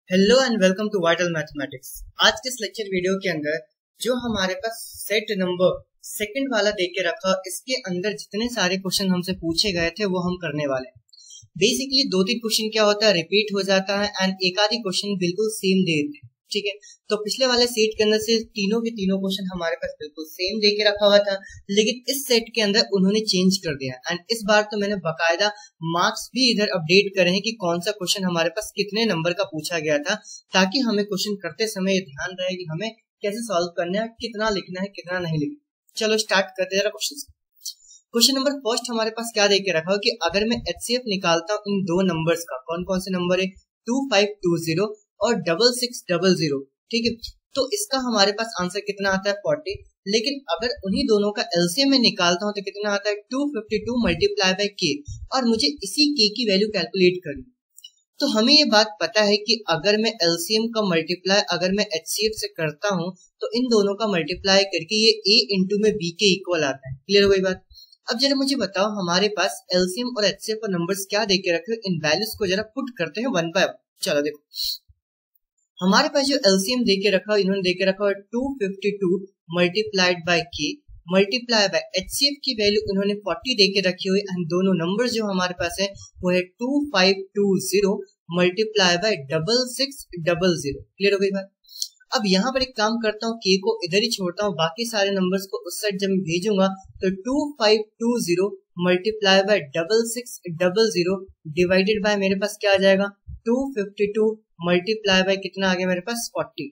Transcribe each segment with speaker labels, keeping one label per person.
Speaker 1: Hello and welcome to Vital Mathematics. आज के इस लेक्चर वीडियो के अंदर जो हमारे पास सेट नंबर सेकंड वाला देख के रखा, इसके अंदर जितने सारे क्वेश्चन हमसे पूछे गए थे वो हम करने वाले हैं। बेसिकली 2-3 क्वेश्चन क्या होता है, रिपीट हो जाता है एंड एक आधी क्वेश्चन बिल्कुल सेम दे देते हैं। ठीक है, तो पिछले वाले सेट के अंदर से तीनों के तीनों क्वेश्चन हमारे पास बिल्कुल सेम दे के रखा हुआ था, लेकिन इस सेट के अंदर उन्होंने चेंज कर दिया एंड इस बार तो मैंने बकायदा मार्क्स भी इधर अपडेट करे हैं कि कौन सा क्वेश्चन हमारे पास कितने नंबर का पूछा गया था, ताकि हमें क्वेश्चन करते समय ये ध्यान रहे कि हमें कैसे सॉल्व करना है, कितना लिखना है, कितना नहीं लिखना। चलो स्टार्ट करते जरा क्वेश्चन। क्वेश्चन नंबर फर्स्ट हमारे पास क्या दे के रखा हो कि अगर मैं HCF निकालता हूँ इन दो नंबर्स का, कौन कौन से नंबर है, 2520 और 6600। ठीक है, तो इसका हमारे पास आंसर कितना आता है 40। लेकिन अगर उन्हीं दोनों का LCM में निकालता हूं तो कितना आता है 252 मल्टीप्लाई बाय k, और मुझे इसी k की वैल्यू कैलकुलेट करनी। तो हमें ये बात पता है कि अगर मैं LCM का मल्टीप्लाई अगर मैं HCF से करता हूं तो इन दोनों का मल्टीप्लाई करके ये a इंटू में b के इक्वल आता है। क्लियर हो गई बात? अब जरा मुझे बताओ हमारे पास LCM और HCF का नंबर्स क्या दे के रखे, इन वैल्यूज को जरा पुट करते हैं वन बाय वन। चलो देखो, हमारे पास जो LCM दे के रखा, इन्होंने दे के रखा है 252 multiplied by k multiply by HCF की वैल्यू उन्होंने 40 दे के रखी हुई एंड दोनों नंबर जो हमारे पास है वो है 2520 मल्टीप्लाई बाय 6600। क्लियर हो गई बात? अब यहाँ पर एक काम करता हूँ, k को इधर ही छोड़ता हूँ, बाकी सारे नंबर्स को उस साइड जब मैं भेजूंगा तो 2520 मल्टीप्लाई बाय 6600 डिवाइडेड बाय मेरे पास क्या आ जाएगा 252 मल्टीप्लाई बाय कितना आ गया मेरे पास 40।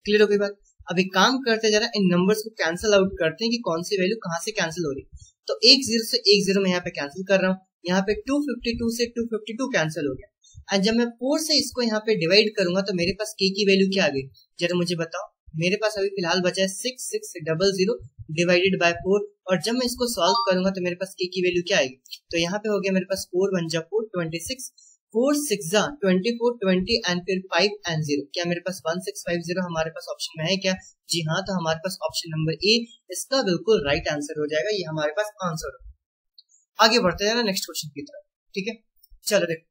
Speaker 1: क्लियर हो गई बात? अब एक काम करते जरा इन नंबर्स को कैंसिल आउट करते हैं कि कौन सी वैल्यू कहां से कैंसिल हो रही। तो एक जीरो से एक जीरो में यहाँ पे कैंसिल कर रहा हूँ, यहाँ पे 252 से 252 कैंसिल हो गया एंड जब मैं 4 से इसको यहाँ पे डिवाइड करूंगा तो मेरे पास k की वैल्यू क्या आ गई, जरा मुझे बताओ। मेरे पास अभी फिलहाल बचा है 6600 डिवाइडेड बाय 4, और जब मैं इसको सॉल्व करूंगा तो मेरे पास k की वैल्यू क्या आएगी। तो यहाँ पे हो गया मेरे पास 4 1 4 26 4 6 24 20 एंड फिर 5 एंड 0। क्या मेरे पास 1650 हमारे पास ऑप्शन में है क्या? जी हाँ, तो हमारे पास ऑप्शन नंबर ए इसका बिल्कुल राइट आंसर हो जाएगा, ये हमारे पास आंसर हो। आगे बढ़ते जाना नेक्स्ट क्वेश्चन की तरफ। ठीक है, चलो देखो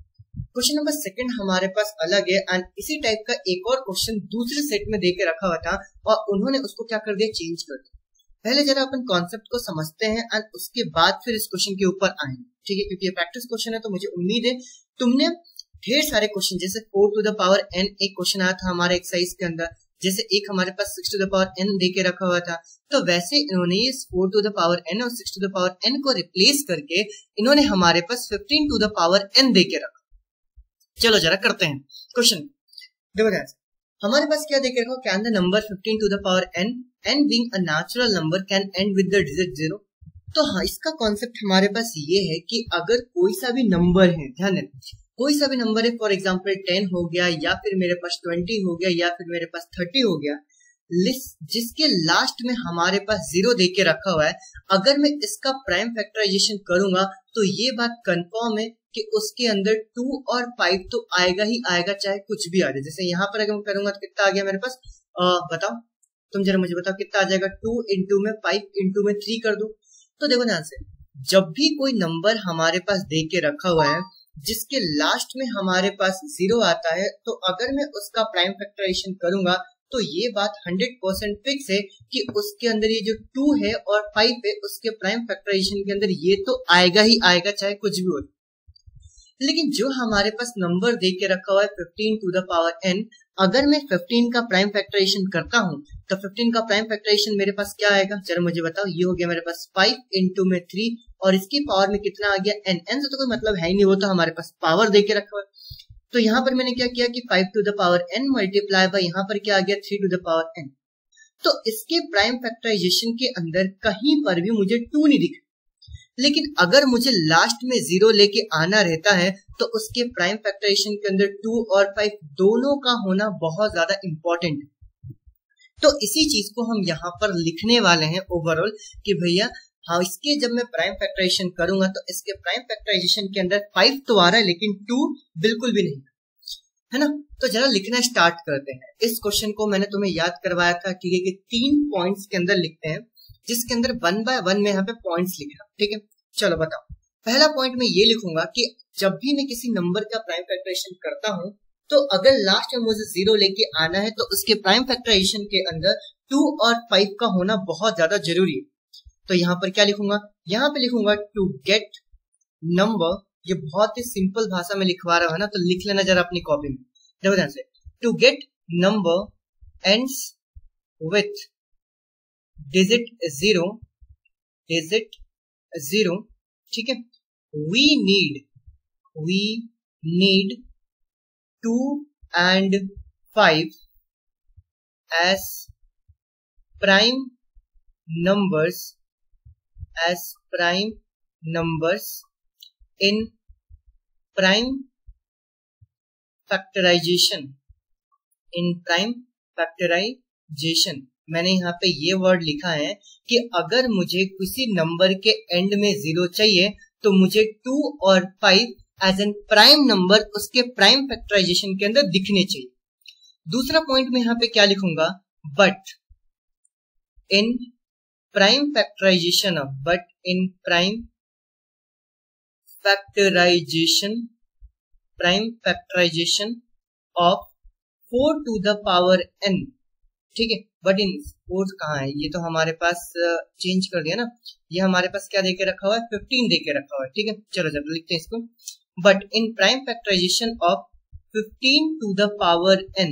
Speaker 1: क्वेश्चन नंबर सेकंड हमारे पास अलग है एंड इसी टाइप का एक और क्वेश्चन दूसरे सेट में देके रखा हुआ था और उन्होंने उसको क्या कर दिया, चेंज कर दिया। पहले जरा अपन कॉन्सेप्ट को समझते हैं एंड उसके बाद फिर इस क्वेश्चन के ऊपर आएंगे। ठीक है, क्योंकि ये प्रैक्टिस क्वेश्चन है तो मुझे उम्मीद है तुमने ढेर सारे क्वेश्चन, जैसे 4 टू द पावर n एक क्वेश्चन आया था हमारे एक्सरसाइज के अंदर, जैसे एक हमारे पास 6 टू द पावर n दे के रखा हुआ था, तो वैसे इन्होंने इस 4 टू द पावर n और 6 टू द पावर n को रिप्लेस करके इन्होंने हमारे पास 15 टू द पावर n दे के रखा। चलो जरा करते हैं क्वेश्चन। देखो ध्यान से, हमारे पास क्या दे के रखा, can the number 15 to the power n being a natural number can end with the digit 0। तो हाँ, इसका कॉन्सेप्ट हमारे पास ये है कि अगर कोई सा भी नंबर है, ध्यान देना, कोई सा भी नंबर है, फॉर एग्जांपल 10 हो गया या फिर मेरे पास 20 हो गया या फिर मेरे पास 30 हो गया, जिसके लास्ट में हमारे पास 0 दे के रखा हुआ है, अगर मैं इसका प्राइम फैक्टराइजेशन करूंगा तो ये बात कंफर्म है कि उसके अंदर 2 और 5 तो आएगा ही आएगा, चाहे कुछ भी आ जाए। जैसे यहाँ पर अगर मैं करूंगा तो कितना आ गया मेरे पास, बताओ तुम जरा मुझे बताओ कितना आ जाएगा, 2 इंटू में 5 इंटू में 3 कर दो। तो देखो ध्यान से, जब भी कोई नंबर हमारे पास दे के रखा हुआ है जिसके लास्ट में हमारे पास 0 आता है, तो अगर मैं उसका प्राइम फैक्टराइजेशन करूंगा तो ये बात 100% फिक्स है कि उसके अंदर ये जो 2 है और 5 है उसके प्राइम फैक्टराइजेशन के अंदर ये तो आएगा ही आएगा, चाहे कुछ भी हो। लेकिन जो हमारे पास नंबर दे के रखा हुआ है 15 टू द पावर n, अगर मैं 15 का प्राइम फैक्टराइजेशन करता हूं तो 15 का प्राइम फैक्टराइजेशन मेरे पास क्या आएगा, जरा मुझे बताओ। ये हो गया मेरे पास 5 इंटू में 3 और इसकी पावर में कितना आ गया n। n से तो कोई मतलब है ही नहीं, वो तो हमारे पास पावर दे के रखा हुआ है। तो यहाँ पर मैंने क्या किया कि 5 to the power n multiply by यहाँ पर क्या आ गया 3 टू द पावर n। तो इसके प्राइम फैक्टराइजेशन के अंदर कहीं पर भी मुझे 2 नहीं दिखा, लेकिन अगर मुझे लास्ट में 0 लेके आना रहता है तो उसके प्राइम फैक्टराइजेशन के अंदर 2 और 5 दोनों का होना बहुत ज्यादा इंपॉर्टेंट है। तो इसी चीज को हम यहाँ पर लिखने वाले हैं ओवरऑल कि भैया हाँ, इसके जब मैं प्राइम फैक्टराइजेशन करूंगा तो इसके प्राइम फैक्टराइजेशन के अंदर 5 तो आ रहा है लेकिन 2 बिल्कुल भी नहीं, है ना। तो जरा लिखना स्टार्ट करते हैं। इस क्वेश्चन को मैंने तुम्हें याद करवाया था, ठीक है, कि 3 पॉइंट्स के अंदर लिखते हैं, जिसके अंदर 1 बाय 1 में यहाँ पे पॉइंट्स लिखना। ठीक है, चलो बताओ। पहला पॉइंट में ये लिखूंगा कि जब भी मैं किसी नंबर का प्राइम फैक्टराइजेशन करता हूं तो अगर लास्ट में मुझे 0 लेके आना है तो उसके प्राइम फैक्टराइजेशन के अंदर 2 और 5 का होना बहुत ज्यादा जरूरी है। तो यहाँ पर क्या लिखूंगा, यहाँ पे लिखूंगा टू गेट नंबर, ये बहुत ही सिंपल भाषा में लिखवा रहा है ना, तो लिख लेना जरा अपनी कॉपी में। देखो ध्यान से, to get number ends with digit 0, ठीक है। We need 2 and 5 as prime numbers in prime factorization मैंने यहाँ पे ये वर्ड लिखा है कि अगर मुझे किसी नंबर के एंड में 0 चाहिए तो मुझे 2 और 5 एज एन प्राइम नंबर उसके प्राइम फैक्टराइजेशन के अंदर दिखने चाहिए। दूसरा पॉइंट में यहाँ पे क्या लिखूंगा, but in prime factorisation of 4 to the power n, ठीक है। बट इन 4 कहाँ है, ये तो हमारे पास चेंज कर दिया ना, ये हमारे पास क्या देके रखा हुआ है, 15 देके रखा हुआ है, ठीक है। चलो जब लिखते हैं इसको, but in prime factorisation of 15 to the power n,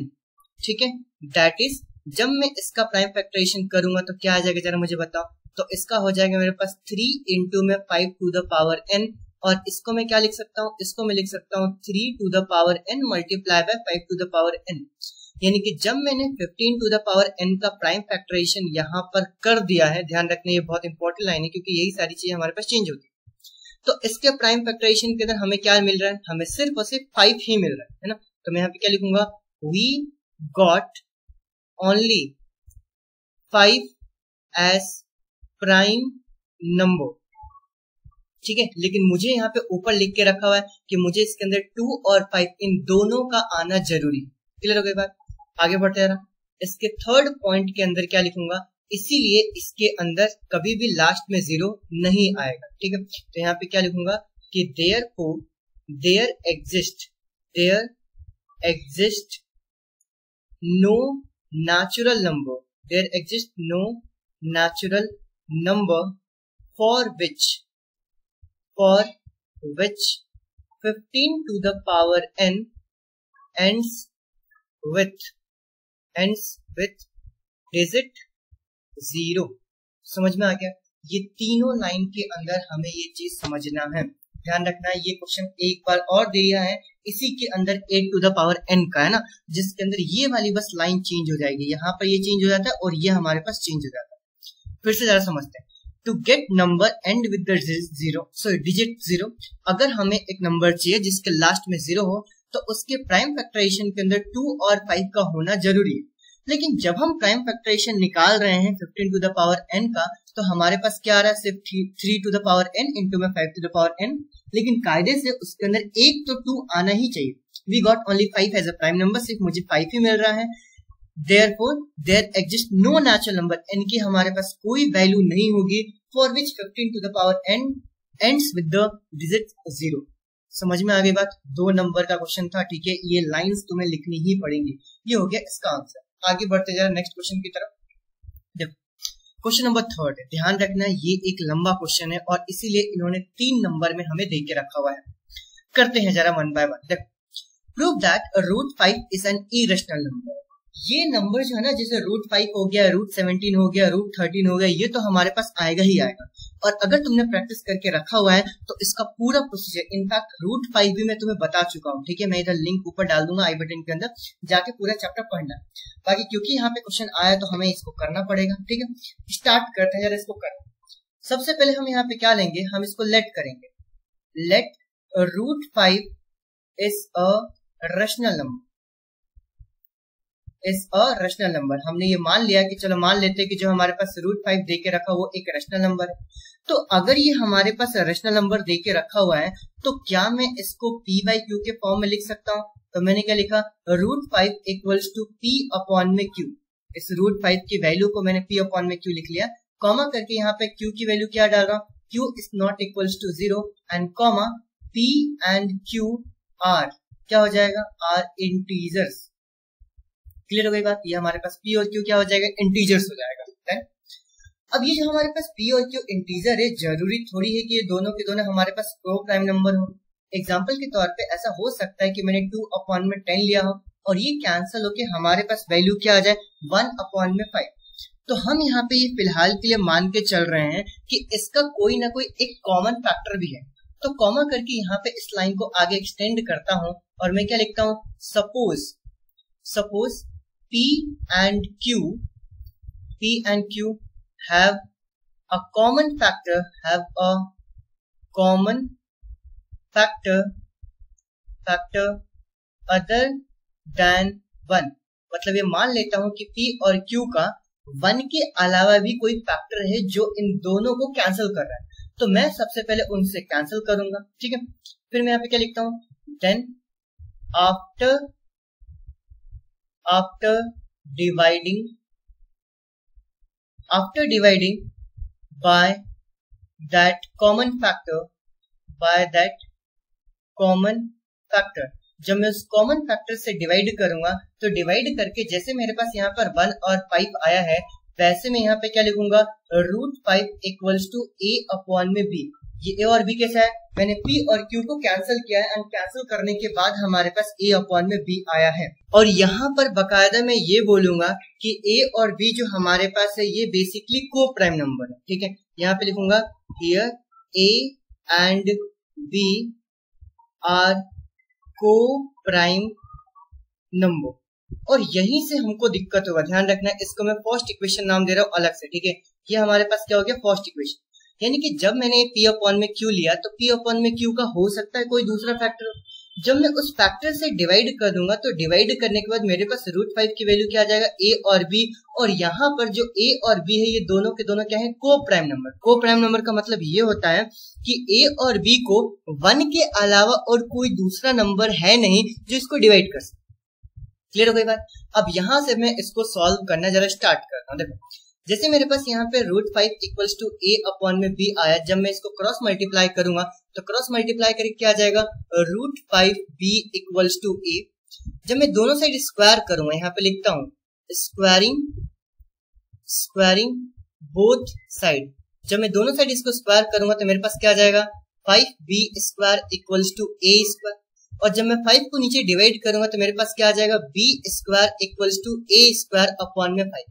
Speaker 1: ठीक है। दैट इज, जब मैं इसका प्राइम फैक्टराइजेशन करूंगा तो क्या आ जाएगा जरा मुझे बताओ। तो इसका हो जाएगा मेरे पास 3 into में 5 to the power n, और इसको मैं क्या लिख सकता हूँ, इसको मैं लिख सकता हूँ 3 to the power n multiply bye 5 to the power n। यानी कि जब मैंने 15 to the power n का प्राइम फैक्टराइजेशन यहाँ पर कर दिया है, ध्यान रखना ये बहुत इंपॉर्टेंट लाइन है क्योंकि यही सारी चीजें हमारे पास चेंज होती है। तो इसके प्राइम फैक्टराइजेशन के अंदर हमें क्या मिल रहा है, हमें सिर्फ और सिर्फ 5 ही मिल रहा है ना। तो मैं यहाँ पे क्या लिखूंगा, we got only 5 as prime number, ठीक है। लेकिन मुझे यहाँ पे ऊपर लिख के रखा हुआ है कि मुझे इसके अंदर 2 और 5 इन दोनों का आना जरूरी है। क्लियर हो गई बात, आगे बढ़ते हैं। इसके थर्ड पॉइंट के अंदर क्या लिखूंगा, इसीलिए इसके अंदर कभी भी लास्ट में 0 नहीं आएगा, ठीक है। तो यहाँ पे क्या लिखूंगा कि there exist no natural number for which 15 to the power n ends with digit 0। समझ में आ गया। ये तीनों लाइन के अंदर हमें ये चीज समझना है, ध्यान रखना है। ये क्वेश्चन एक बार और दिया है इसी के अंदर 8 to the power n का है ना, जिसके अंदर ये वाली बस लाइन चेंज हो जाएगी, यहाँ पर ये चेंज हो जाता है और ये हमारे पास चेंज हो जाता है। फिर से जरा समझते हैं। To get number end with digit 0, अगर हमें एक नंबर चाहिए जिसके लास्ट में 0 हो तो उसके प्राइम फैक्टराइजेशन के अंदर 2 और 5 का होना जरूरी है। लेकिन जब हम प्राइम फैक्टराइजेशन निकाल रहे हैं 15 to the power n का, तो हमारे पास क्या आ रहा है, सिर्फ 3 to the power n into में 5 to the power n। लेकिन कायदे से उसके अंदर एक तो 2 आना ही चाहिए। We got only 5 as a prime number, सिर्फ मुझे 5 ही मिल रहा है। Therefore, there exists no natural number, n की हमारे पास कोई वैल्यू नहीं होगी for which 15 to the power n ends with the digit 0। समझ में आ गई बात। 2 नंबर का क्वेश्चन था, ठीक है। ये लाइंस तुम्हें लिखनी ही पड़ेंगी। ये हो गया इसका आंसर। आगे बढ़ते जा नेक्स्ट क्वेश्चन की तरफ। देखो क्वेश्चन नंबर 3 है, ध्यान रखना ये एक लंबा क्वेश्चन है और इसीलिए इन्होंने 3 नंबर में हमें दे के रखा हुआ है। करते हैं जरा वन बाय वन। देखो, prove that √5 is an irrational number. ये नंबर जो है ना, जैसे √5 हो गया, √17 हो गया, √13 हो गया, ये तो हमारे पास आएगा ही आएगा। और अगर तुमने प्रैक्टिस करके रखा हुआ है तो इसका पूरा प्रोसीजर, इनफैक्ट √5 भी मैं तुम्हें बता चुका हूँ, ठीक है। मैं इधर लिंक ऊपर डाल दूंगा आई बटन के अंदर, जाके पूरा चैप्टर पढ़ना। बाकी क्योंकि यहाँ पे क्वेश्चन आया तो हमें इसको करना पड़ेगा, ठीक है। स्टार्ट करते हैं जरा इसको करना। सबसे पहले हम यहाँ पे क्या लेंगे, हम इसको लेट करेंगे। Let √5 is a rational number, rational number. हमने ये मान लिया कि चलो मान लेते हैं कि जो हमारे पास √5 दे के रखा वो एक रैशनल नंबर है। तो अगर ये हमारे पास रैशनल नंबर दे के रखा हुआ है तो क्या मैं इसको p/q के फॉर्म में लिख सकता हूँ। तो मैंने क्या लिखा, √5 इक्वल्स टू p/q। इस √5 की वैल्यू को मैंने p/q लिख लिया, कॉमा करके यहाँ पे q की वैल्यू क्या डाल रहा हूँ, q is not equals to 0 and comma p and q are क्या हो जाएगा, आर इंटीजर्स। क्लियर हो गई बात, ये हमारे पास पी और क्यू क्या हो जाएगा, इंटीजर्स हो जाएगा। अब ये जो हमारे पास पी और क्यू इंटीजर है, जरूरी थोड़ी है कि ये दोनों के दोनों हमारे पास को प्राइम नंबर हो। एग्जाम्पल के तौर पे ऐसा हो सकता है कि मैंने 2/10 लिया हो और ये कैंसिल होके हमारे पास वैल्यू क्या आ जाए, 1/5। तो हम यहाँ पे ये फिलहाल के लिए मान के चल रहे हैं कि इसका कोई ना कोई एक कॉमन फैक्टर भी है। तो कॉमा करके यहाँ पे इस लाइन को आगे एक्सटेंड करता हूं और मैं क्या लिखता हूं, suppose P and Q have a common factor other than 1। मतलब ये मान लेता हूं कि P और Q का 1 के अलावा भी कोई फैक्टर है जो इन दोनों को कैंसिल कर रहा है। तो मैं सबसे पहले उनसे कैंसिल करूंगा, ठीक है। फिर मैं यहाँ पे क्या लिखता हूं, then after dividing by that common factor, जब मैं उस कॉमन फैक्टर से डिवाइड करूंगा तो डिवाइड करके जैसे मेरे पास यहाँ पर 1 और 5 आया है, वैसे मैं यहाँ पे क्या लिखूंगा, √5 = a/b। ये a और b कैसा है, मैंने p और q को कैंसिल किया है एंड कैंसिल करने के बाद हमारे पास a/b आया है। और यहाँ पर बकायदा मैं ये बोलूंगा कि a और b जो हमारे पास है ये बेसिकली को प्राइम नंबर है, ठीक है। यहाँ पे लिखूंगा here a and b are coprime number. और यहीं से हमको दिक्कत होगा, ध्यान रखना है। इसको मैं फर्स्ट इक्वेशन नाम दे रहा हूँ अलग से, ठीक है। ये हमारे पास क्या हो गया, फर्स्ट इक्वेशन। यानी कि जब मैंने P/Q लिया तो P/Q का हो सकता है कोई दूसरा फैक्टर हो। जब मैं उस फैक्टर से डिवाइड कर दूंगा तो डिवाइड करने के बाद मेरे पास √5 की वैल्यू क्या आ जाएगा, a और b। और यहाँ पर जो a और b है ये दोनों के दोनों क्या है, को प्राइम नंबर। को प्राइम नंबर का मतलब ये होता है कि a और b को 1 के अलावा और कोई दूसरा नंबर है नहीं जो इसको डिवाइड कर सके। क्लियर हो गई बात। अब यहां से मैं इसको सॉल्व करना जरा स्टार्ट करता हूँ। देखो जैसे मेरे पास यहाँ पे √5 = a/b आया, जब मैं इसको क्रॉस मल्टीप्लाई करूंगा तो क्रॉस मल्टीप्लाई करके क्या आ जाएगा, √5b = a। जब मैं दोनों साइड स्क्वायर करूंगा, यहाँ पे लिखता हूं स्क्वायरिंग बोथ साइड। जब मैं दोनों साइड इसको स्क्वायर करूंगा तो मेरे पास क्या आ जाएगा, 5b² = a²। और जब मैं 5 को नीचे डिवाइड करूंगा तो मेरे पास क्या आ जाएगा, b² = a²/5।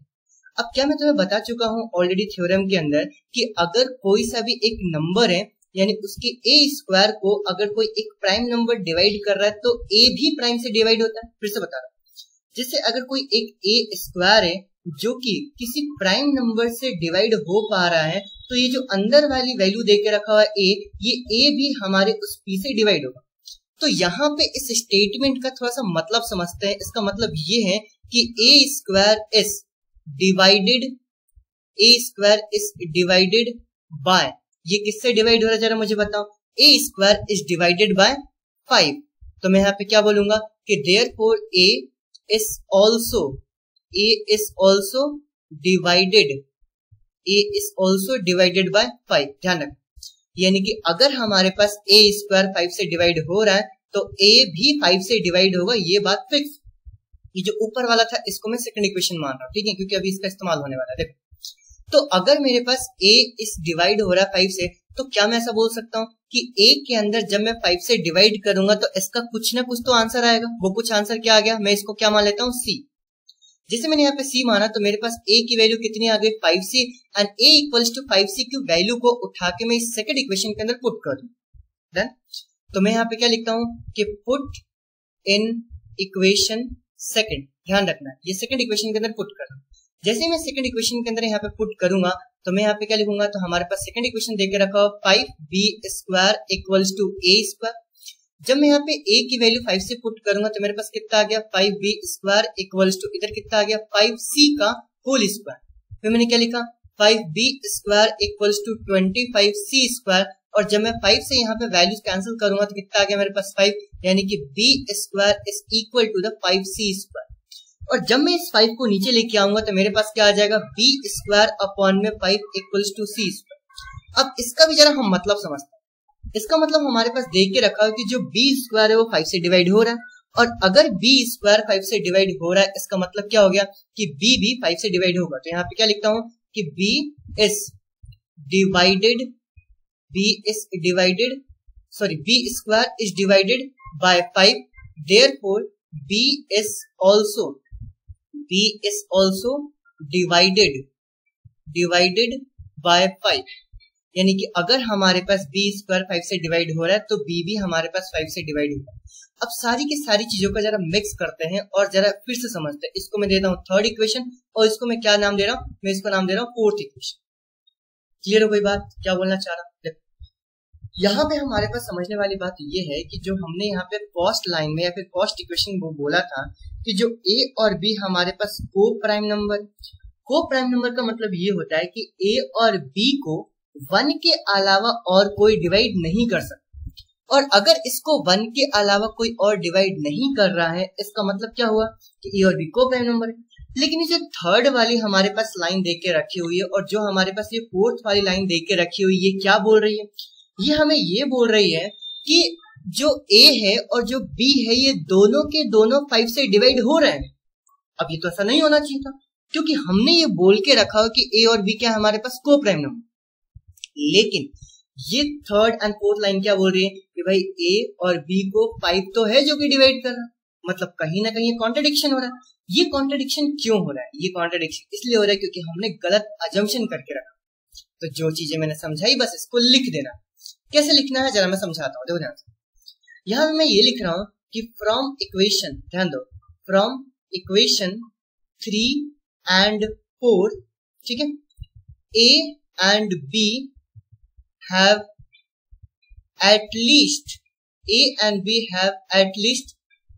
Speaker 1: अब क्या मैं तुम्हें बता चुका हूं ऑलरेडी थ्योरम के अंदर कि अगर कोई सा भी एक नंबर है यानी उसके a² को अगर कोई एक प्राइम नंबर डिवाइड कर रहा है तो a भी प्राइम से डिवाइड होता है। फिर से बता रहा हूं, जैसे अगर कोई एक a² है जो कि किसी प्राइम नंबर से डिवाइड हो पा रहा है तो ये जो अंदर वाली वैल्यू देके रखा हुआ है a, ये a भी हमारे उस p से डिवाइड होगा। तो यहाँ पे इस स्टेटमेंट का थोड़ा सा मतलब समझते हैं। इसका मतलब ये है कि a² is divided by, ये किससे डिवाइड हो रहा है जरा मुझे बताओ, a² is divided by 5। तो मैं यहाँ पे क्या बोलूंगा कि therefore a is also divided by 5। ध्यान रखना, यानी कि अगर हमारे पास a² 5 से डिवाइड हो रहा है तो a भी 5 से डिवाइड होगा, ये बात फिक्स। ये जो ऊपर वाला था इसको मैं सेकंड इक्वेशन मान रहा हूं, ठीक है, क्योंकि अभी इसका इस्तेमाल होने वाला है। देखो तो अगर मेरे पास a इस डिवाइड हो रहा है 5 से, तो क्या मैं ऐसा बोल सकता हूं कि a के अंदर जब मैं 5 से डिवाइड करूंगा तो इसका कुछ ना कुछ तो आंसर आएगा। वो कुछ आंसर क्या आ गया, मैं इसको क्या मान लेता हूं, c। जैसे मैंने यहाँ पे c माना तो मेरे पास a की वैल्यू कितनी आ गई, 5c। एंड a = 5c की वैल्यू को उठा के मैं इस सेकंड इक्वेशन के अंदर पुट कर दूं। तो मैं यहाँ पे क्या लिखता हूं कि पुट इन इक्वेशन सेकंड। ध्यान रखना है ये सेकंड इक्वेशन के अंदर पुट कर रहा हूं। जैसे मैं सेकंड इक्वेशन के अंदर यहाँ पे पुट करूंगा तो मैं यहाँ पे क्या लिखूंगा, तो हमारे पास सेकंड इक्वेशन देके रखा हो 5b² = a²। जब मैं यहाँ पे a की वैल्यू 5 से पुट करूंगा तो मेरे पास कितना आ गया, 5b² इधर कितना आ गया, 5c का होल स्क्वायर। फिर मैंने क्या लिखा, 5b² = 25c²। और जब मैं 5 से यहाँ पे वैल्यूज कैंसिल करूंगा तो कितना आ गया मेरे पास, 5, यानी कि b² = 5c²। और जब मैं इस 5 को नीचे लेके आऊंगा तो मेरे पास क्या आ जाएगा, b² / 5 = c²। अब इसका भी जरा हम मतलब समझते हैं। इसका मतलब हमारे पास देख के रखा है कि जो b स्क्वायर है वो 5 से डिवाइड हो रहा है, और अगर b स्क्वायर 5 से डिवाइड हो रहा है इसका मतलब क्या हो गया कि b भी 5 से डिवाइड होगा। तो यहाँ पे क्या लिखता हूं कि b square is divided by 5, therefore b is also divided by 5, यानी कि अगर हमारे पास b स्क्वायर 5 से डिवाइड हो रहा है तो b भी हमारे पास 5 से डिवाइड होगा। अब सारी की सारी चीजों का जरा मिक्स करते हैं और जरा फिर से समझते हैं। इसको मैं देता हूं थर्ड इक्वेशन और इसको मैं क्या नाम दे रहा हूं, मैं इसको नाम दे रहा हूं फोर्थ इक्वेशन। क्लियर हो गई बात, क्या बोलना चाह रहा हूं? यहाँ पे हमारे पास समझने वाली बात ये है कि जो हमने यहाँ पे फर्स्ट लाइन में या फिर फर्स्ट इक्वेशन वो बोला था कि जो a और b हमारे पास को प्राइम नंबर का मतलब ये होता है कि a और b को 1 के अलावा और कोई डिवाइड नहीं कर सकता, और अगर इसको 1 के अलावा कोई और डिवाइड नहीं कर रहा है इसका मतलब क्या हुआ कि a और b को प्राइम नंबर है। लेकिन ये जो थर्ड वाली हमारे पास लाइन देख के रखी हुई है और जो हमारे पास ये फोर्थ वाली लाइन देख के रखी हुई है, ये क्या बोल रही है? ये हमें ये बोल रही है कि जो a है और जो b है ये दोनों के दोनों 5 से डिवाइड हो रहे हैं। अब ये तो ऐसा नहीं होना चाहिए था, क्योंकि हमने ये बोल के रखा हो कि a और b क्या हमारे पास को प्राइम नंबर। लेकिन ये थर्ड एंड फोर्थ लाइन क्या बोल रही है कि भाई a और b को 5 तो है जो कि डिवाइड कर रहा है, मतलब कहीं ना कहीं कॉन्ट्रडिक्शन हो रहा है। ये कॉन्ट्रडिक्शन क्यों हो रहा है? ये कॉन्ट्रडिक्शन इसलिए हो रहा है क्योंकि हमने गलत अजम्पशन करके रखा। तो जो चीजें मैंने समझाई बस इसको लिख देना। कैसे लिखना है जरा मैं समझाता हूँ, देखो ध्यान से। यहां मैं ये लिख रहा हूं कि फ्रॉम इक्वेशन, ध्यान दो, फ्रॉम इक्वेशन 3 and 4, ठीक है, a and b have at least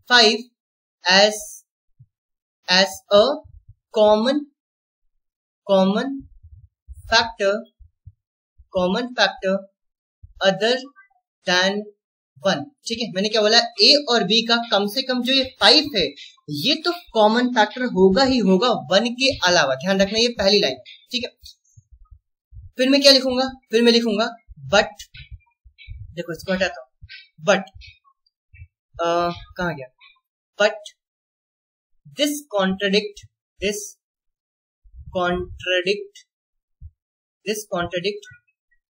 Speaker 1: 5 as a common factor other than 1। ठीक है, मैंने क्या बोला, a और b का कम से कम जो ये 5 है ये तो कॉमन फैक्टर होगा ही होगा 1 के अलावा। ध्यान रखना ये पहली लाइन, ठीक है। फिर मैं क्या लिखूंगा, फिर मैं लिखूंगा बट, देखो इसको हटाता हूं, बट कहां गया, but this contradict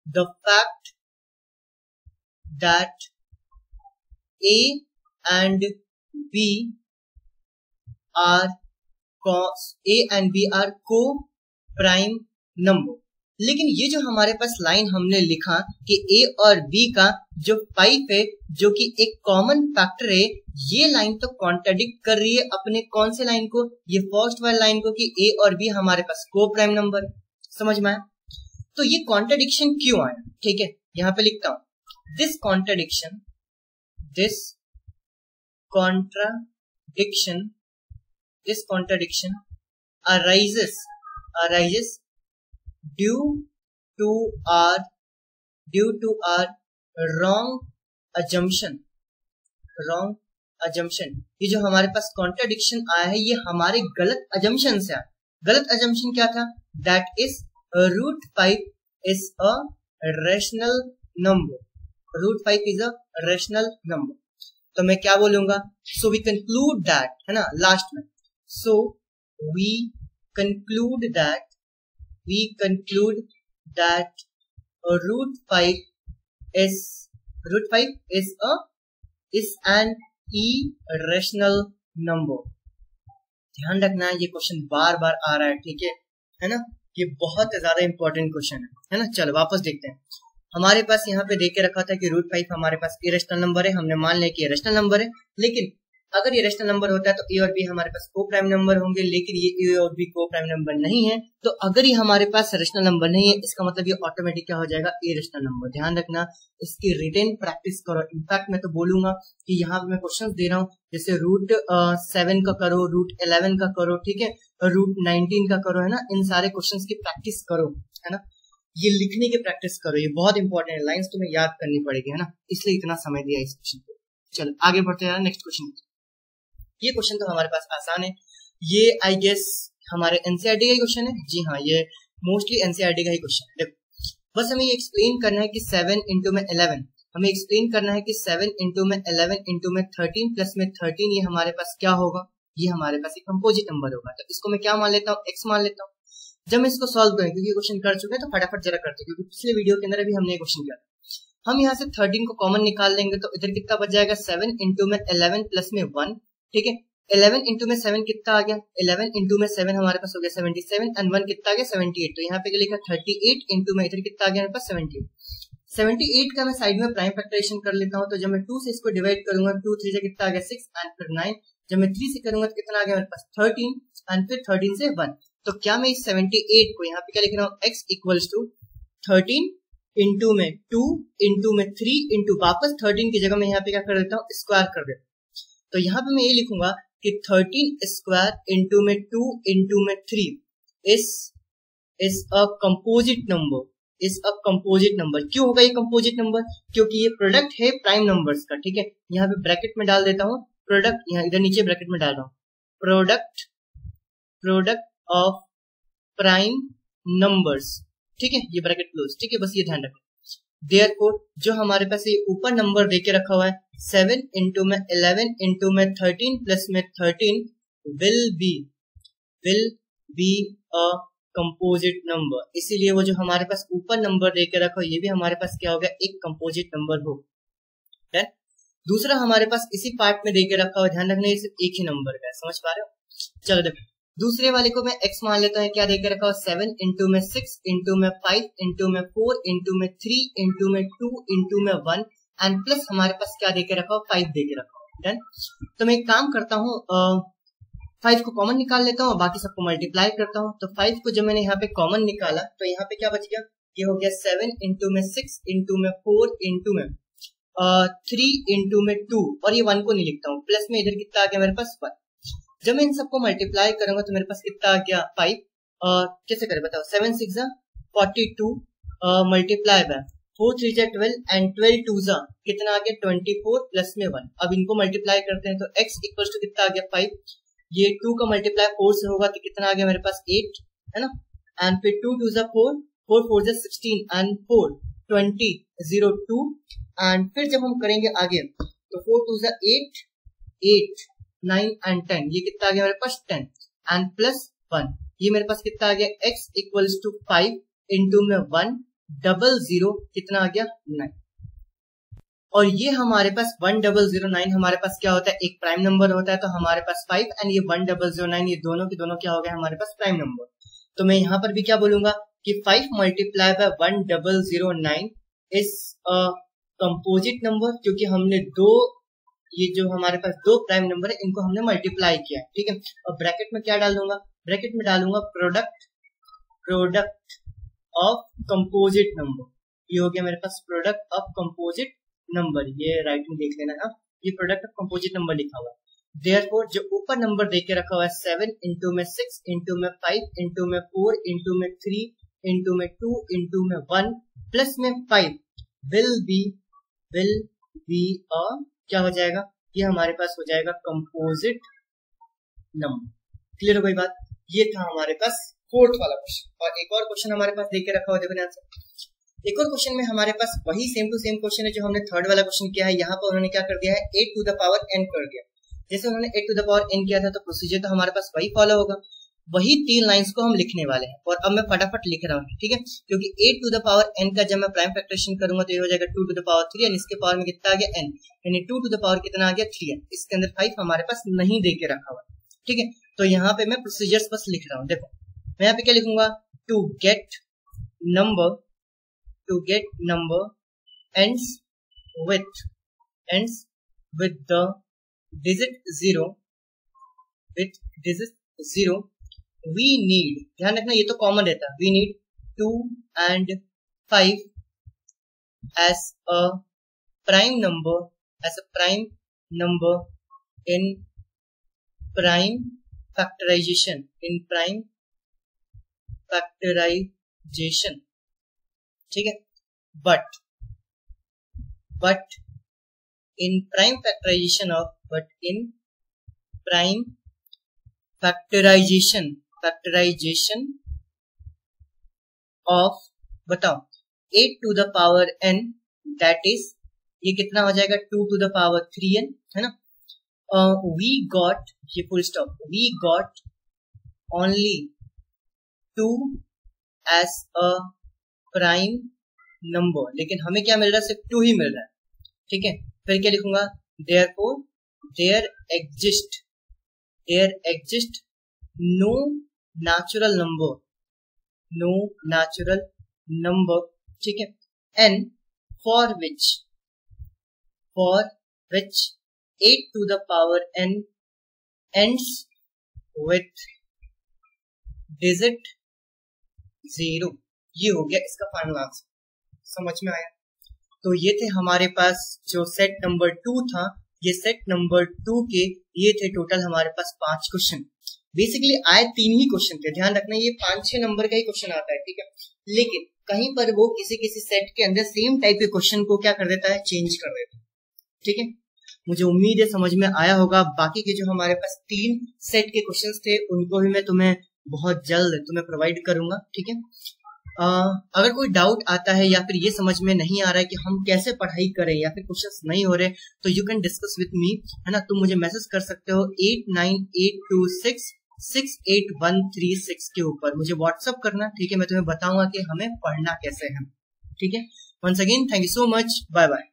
Speaker 1: the fact that a and b are co-prime number। लेकिन ये जो हमारे पास लाइन हमने लिखा कि a और b का जो 5 है जो कि एक कॉमन फैक्टर है, ये लाइन तो कॉन्ट्राडिक्ट कर रही है अपने कौन से लाइन को, ये फर्स्ट वाली लाइन को, कि a और b हमारे पास को प्राइम नंबर। समझ में आया? तो ये कॉन्ट्राडिक्शन क्यों आया? ठीक है, यहां पे लिखता हूं, this contradiction arises due to our wrong assumption। ये जो हमारे पास कॉन्ट्राडिक्शन आया है ये हमारे गलत अजम्पशन से आया। गलत अजम्पशन क्या था? That is √5 is a rational number। √5 is a rational number। तो मैं क्या बोलूंगा, so we conclude that, है ना, लास्ट में, so we conclude that √5 is an irrational number। ध्यान रखना है, ये क्वेश्चन बार बार आ रहा है, ठीक है ना, ये बहुत ज्यादा इंपॉर्टेंट क्वेश्चन है ना। चलो वापस देखते हैं। हमारे पास यहाँ पे देख के रखा था कि √5 हमारे पास इरेशनल नंबर है, हमने मान लिया कि इरेशनल नंबर है। लेकिन अगर ये रेशनल नंबर होता है तो ए और बी हमारे पास को प्राइम नंबर होंगे, लेकिन ये ए और बी को प्राइम नंबर नहीं है। तो अगर ये हमारे पास रेशनल नंबर नहीं है इसका मतलब ये ऑटोमेटिक क्या हो जाएगा, ए रेशनल नंबर। ध्यान रखना, इसकी रिटेन प्रैक्टिस करो। इनफैक्ट मैं तो बोलूंगा कि यहाँ पे मैं क्वेश्चन दे रहा हूँ, जैसे √7 का करो, √11 का करो, ठीक है, √19 का करो, है ना। इन सारे क्वेश्चन की प्रैक्टिस करो, है ना, ये लिखने की प्रैक्टिस करो, ये बहुत इंपॉर्टेंट है, लाइंस तुम्हें याद करनी पड़ेगी, है ना, इसलिए इतना समय दिया इस क्वेश्चन को। चलो आगे बढ़ते हैं नेक्स्ट क्वेश्चन। ये क्वेश्चन तो हमारे पास आसान है, ये आई गेस हमारे एनसीईआरटी का ही क्वेश्चन है। जी हाँ, ये मोस्टली एनसीईआरटी का ही क्वेश्चन है। देखो बस हमें ये एक्सप्लेन करना है कि 7 × 11 हमें एक्सप्लेन करना है कि 7 इंटू में 11 इंटू में 13 प्लस में 13 ये हमारे पास क्या होगा, ये हमारे पास एक कंपोजिट नंबर होगा। तो इसको मैं क्या मान लेता हूँ, x मान लेता हूँ। जब मैं इसको सॉल्व करें, क्योंकि क्वेश्चन कर चुके हैं तो फटाफट जरा करते हैं, क्योंकि पिछले वीडियो के अंदर अभी हमने क्वेश्चन किया। हम यहाँ से 13 को कॉमन निकाल लेंगे तो इधर कितना बच जाएगा, 7 इंटू में 11 प्लस में 1, ठीक है। 11 इंटू में 7 कितना आ गया, 11 इंटू में 7 हमारे पास हो गया 77 एंड 1 कितना आ गया 78। तो यहाँ पे लिखा 38 इंटू में इधर कितना आ गया मेरे पास 78। 78 का मैं साइड में प्राइम फैक्टराइजेशन कर लेता हूँ। तो जब मैं 2 से इसको डिवाइड करूंगा, 2 3 से कितना आ गया 6 एंड फिर 9। जब मैं 3 से करूंगा तो कितना आ गया मेरे पास 13 एंड फिर 13 से 1। तो क्या मैं इस 78 को यहाँ पे क्या लिख रहा हूँ, x इक्वल्स टू 13 इंटू में 2 इंटू में 3 इंटू वापस 13 की जगह मैं यहाँ पे क्या कर देता हूँ, स्क्वायर कर देता हूँ। तो यहाँ पे मैं ये लिखूंगा कि 13 स्क्वायर इंटू में 2 इंटू में 3 is a composite number, is a composite number. क्यों होगा ये कंपोजिट नंबर, क्योंकि ये प्रोडक्ट है प्राइम नंबर्स का, ठीक है। यहाँ पे ब्रैकेट में डाल देता हूँ प्रोडक्ट, यहाँ इधर नीचे ब्रैकेट में डाल रहा हूँ प्रोडक्ट ऑफ प्राइम नंबर्स, ठीक है, ये ब्रैकेट क्लोज, ठीक है, बस ये ध्यान रखना। देयरफॉर जो हमारे पास ये ऊपर नंबर देके रखा हुआ है 7 इंटू में 11 इंटू में 13 प्लस में 13 will be a composite number. इसीलिए वो जो हमारे पास ऊपर नंबर देके रखा हो ये भी हमारे पास क्या होगा, एक कंपोजिट नंबर हो। दूसरा हमारे पास इसी पार्ट में देके रखा हुआ, ध्यान रखना ये सिर्फ एक ही नंबर का है, समझ पा रहे हो। चलो देखो दूसरे वाले को मैं x मान लेता हूँ, क्या देके रखा हो 7 इंटू में 6 इंटू में 5 इंटू में 4 इंटू में 3 इंटू में 2 इंटू में 1 एंड प्लस हमारे पास क्या देके रखा हो 5 देके रखा हो। डन। तो मैं एक काम करता हूँ 5 को कॉमन निकाल लेता हूँ और बाकी सबको मल्टीप्लाई करता हूँ। तो 5 को जब मैंने यहाँ पे कॉमन निकाला तो यहाँ पे क्या बच गया, ये हो गया 7 इंटू में 6 इंटू में 4 इंटू में 3 इंटू में 2 और ये 1 को नहीं लिखता हूँ, प्लस में इधर कितना आ गया मेरे पास 1। जब मैं इन सबको मल्टीप्लाई करूंगा तो मेरे पास कितना आ गया 5। कैसे करें बताओ, 7 6 42 मल्टीप्लाई बाय 4 3 12 एंड 12 2 कितना आ गया 24 प्लस में 1। अब इनको मल्टीप्लाई करते हैं तो x इक्वल टू कितना आ गया 5, ये 2 का मल्टीप्लाई 4 से होगा तो कितना आ गया मेरे पास 8, है ना। एंड फिर 2 2 4 4 4 16 एंड 4 20 0 2 एंड फिर जब हम करेंगे आगे तो 4 2 8 8 9 एंड 10, ये कितना आ गया मेरे पास 10 एंड प्लस 1, ये मेरे पास कितना आ गया x इक्वल्स टू 5 इंटू में 1 0 कितना आ गया 9। और ये हमारे पास 1009 हमारे पास क्या होता है, एक प्राइम नंबर होता है। तो हमारे पास 5 एंड ये 1009 ये दोनों के दोनों क्या हो गया हमारे पास प्राइम नंबर। तो मैं यहाँ पर भी क्या बोलूंगा कि 5 multiply by 1009 is a composite number, क्योंकि हमने ये जो हमारे पास दो प्राइम नंबर है इनको हमने मल्टीप्लाई किया, ठीक है। और ब्रैकेट में क्या डाल दूंगा, ब्रैकेट में डालूंगा प्रोडक्ट ऑफ कंपोजिट नंबर। ये हो गया मेरे पास प्रोडक्ट ऑफ कंपोजिट नंबर, ये राइटिंग देख लेना है, ये प्रोडक्ट ऑफ कंपोजिट नंबर लिखा हुआ है। देयरफॉर जो ऊपर नंबर देके रखा हुआ है 7 इंटू में 6 इंटू में 5 इंटू में 4 इंटू में 3 इंटू में 2 इंटू में 1 प्लस में 5 विल बी अ क्या हो जाएगा, ये हमारे पास हो जाएगा कंपोजिट नंबर। क्लियर हो गई बात। ये था हमारे पास फोर्थ वाला क्वेश्चन। और एक और क्वेश्चन हमारे पास देके रखा हुआ, देखो ध्यान से। एक और क्वेश्चन में हमारे पास वही सेम टू सेम क्वेश्चन है जो हमने थर्ड वाला क्वेश्चन किया है। यहाँ पर उन्होंने क्या कर दिया है 8 टू द पावर n कर दिया। जैसे उन्होंने 8 टू द पावर n किया था तो प्रोसीजर तो हमारे पास वही फॉलो होगा, वही 3 लाइंस को हम लिखने वाले हैं। और अब मैं फटाफट लिख रहा हूँ, ठीक है, क्योंकि 8 टू द पावर n का जब मैं प्राइम फैक्टरेशन करूंगा तो ये हो जाएगा 2 टू द पावर 3 एंड इसके पावर में कितना आ गया n, यानी 2 टू द पावर कितना आ गया 3n। इसके अंदर 5 हमारे पास नहीं दे के रखा हुआ, ठीक है। तो यहाँ पे मैं प्रोसीजर्स बस लिख रहा हूँ। देखो मैं यहाँ पे क्या लिखूंगा, to get number ends with the digit 0 we need, ध्यान रखना ये तो कॉमन रहता है, we need 2 and 5 as a prime number in prime factorization, ठीक है। but in prime factorization of बताओ 8 to the power n, that is ये कितना हो जाएगा 2 to the power 3n, है ना। वी गॉट, ये full stop, we got only 2 as a prime number, लेकिन हमें क्या मिल रहा है, सिर्फ 2 ही मिल रहा है, ठीक है। फिर क्या लिखूंगा, therefore there exist no natural number, ठीक है, and for which 8 to the power n ends with digit 0। ये हो गया इसका फाइनल आंसर, समझ में आया। तो ये थे हमारे पास जो सेट नंबर 2 था, ये सेट नंबर 2 के ये थे टोटल हमारे पास 5 क्वेश्चन। बेसिकली आए 3 ही क्वेश्चन थे, ध्यान रखना ये 5-6 नंबर का ही क्वेश्चन आता है, ठीक है। लेकिन कहीं पर वो किसी सेट के अंदर सेम टाइप के क्वेश्चन को क्या कर देता है, चेंज कर देता है, ठीक है। मुझे उम्मीद है समझ में आया होगा। बाकी के जो हमारे पास 3 सेट के क्वेश्चंस थे उनको भी मैं तुम्हें बहुत जल्द तुम्हें प्रोवाइड करूंगा, ठीक है। अगर कोई डाउट आता है या फिर ये समझ में नहीं आ रहा है कि हम कैसे पढ़ाई करें या फिर क्वेश्चंस नहीं हो रहे, तो you can discuss with me, है ना। तुम मुझे मैसेज कर सकते हो 8982668136 के ऊपर, मुझे व्हाट्सअप करना, ठीक है। मैं तुम्हें बताऊंगा कि हमें पढ़ना कैसे है, ठीक है। Once again thank you so much, bye bye.